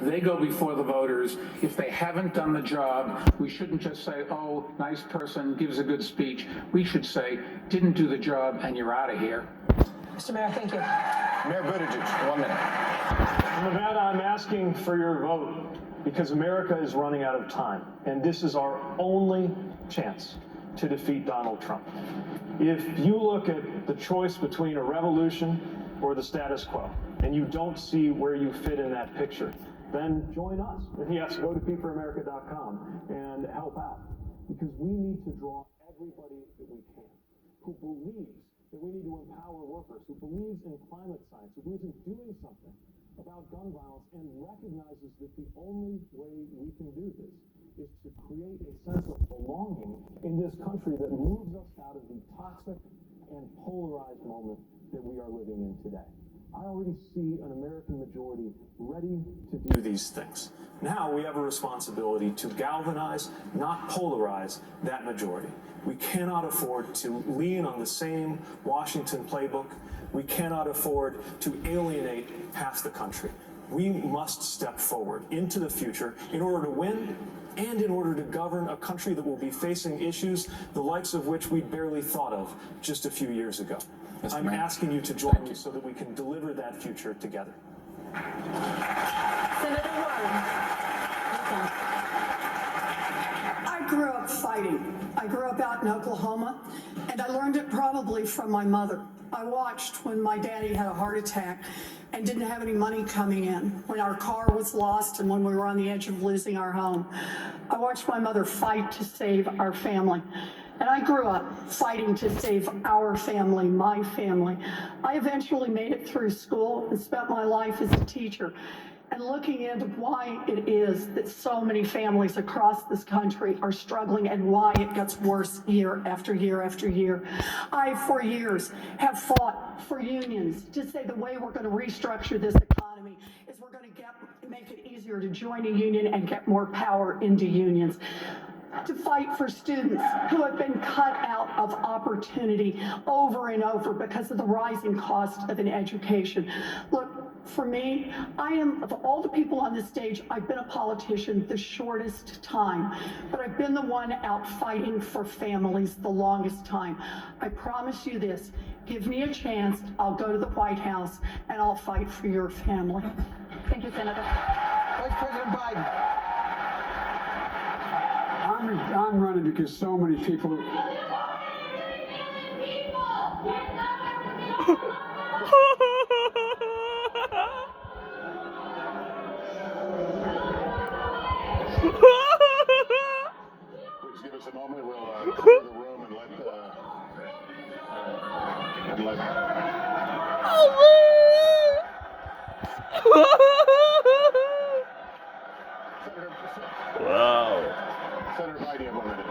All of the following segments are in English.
They go before the voters. If they haven't done the job, we shouldn't just say, oh, nice person, gives a good speech. We should say, didn't do the job and you're out of here. Mr. Mayor, thank you. Mayor Buttigieg, 1 minute. Nevada, I'm asking for your vote because America is running out of time, and this is our only chance to defeat Donald Trump. If you look at the choice between a revolution or the status quo, and you don't see where you fit in that picture, then join us. And yes, go to PeopleForAmerica.com and help out, because we need to draw everybody that we can who believes that we need to empower workers, who believes in climate science, who believes in doing something about gun violence, and recognizes that the only way we can do this is to create a sense of belonging in this country that moves us out of the toxic and polarized moment that we are living in today. I already see an American majority ready to do these things. Now we have a responsibility to galvanize, not polarize, that majority. We cannot afford to lean on the same Washington playbook. We cannot afford to alienate half the country. We must step forward into the future in order to win and in order to govern a country that will be facing issues the likes of which we barely thought of just a few years ago. I'm asking you to join me so that we can deliver that future together. Senator Warren. I grew up fighting. I grew up out in Oklahoma, and I learned it probably from my mother. I watched when my daddy had a heart attack and didn't have any money coming in, when our car was lost and when we were on the edge of losing our home. I watched my mother fight to save our family. And I grew up fighting to save our family, my family. I eventually made it through school and spent my life as a teacher, and looking into why it is that so many families across this country are struggling and why it gets worse year after year after year. I, for years, have fought for unions to say the way we're going to restructure this economy is we're going to make it easier to join a union and get more power into unions. To fight for students who have been cut out of opportunity over and over because of the rising cost of an education. Look, for me, I am, of all the people on this stage, I've been a politician the shortest time, but I've been the one out fighting for families the longest time. I promise you this, give me a chance, I'll go to the White House and I'll fight for your family. Thank you, Senator. Vice President Biden. I'm running because so many people. Please give us a moment. We'll clear the room and let. Senator Biden, you have 1 minute.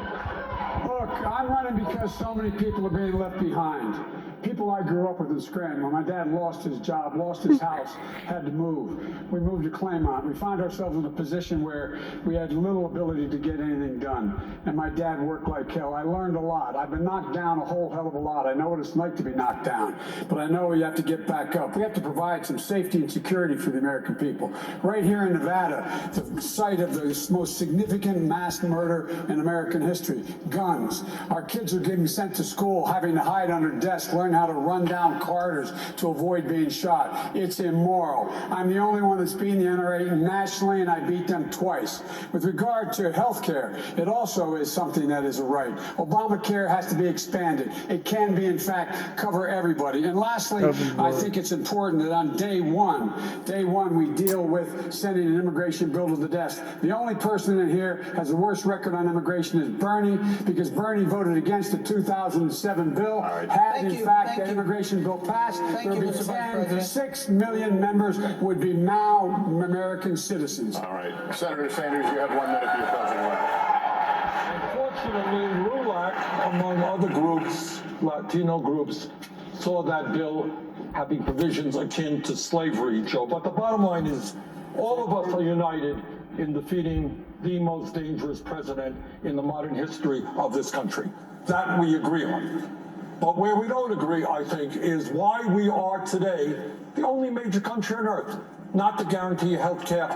Look, I'm running because so many people are being left behind. People I grew up with in Scranton. When my dad lost his job, lost his house, had to move. We moved to Claymont. We find ourselves in a position where we had little ability to get anything done. And my dad worked like hell. I learned a lot. I've been knocked down a whole hell of a lot. I know what it's like to be knocked down. But I know you have to get back up. We have to provide some safety and security for the American people. Right here in Nevada, the site of the most significant mass murder in American history, guns. Our kids are getting sent to school, having to hide under desks, learn how to run down corridors to avoid being shot. It's immoral. I'm the only one that's beaten the NRA nationally, and I beat them twice. With regard to health care, it also is something that is a right. Obamacare has to be expanded. It can be, in fact, cover everybody. And lastly, I think it's important that on day one, we deal with sending an immigration bill to the desk. The only person in here has the worst record on immigration is Bernie, because Bernie voted against the 2007 bill. Had, in fact, the immigration bill passed, there would be 6 million members would be now American citizens. All right. Senator Sanders, you have 1 minute for your closing remarks. Unfortunately, LULAC, among other groups, Latino groups, saw that bill having provisions akin to slavery, Joe. But the bottom line is, all of us are united in defeating the most dangerous president in the modern history of this country. That we agree on. But where we don't agree, I think, is why we are today the only major country on earth not to guarantee health care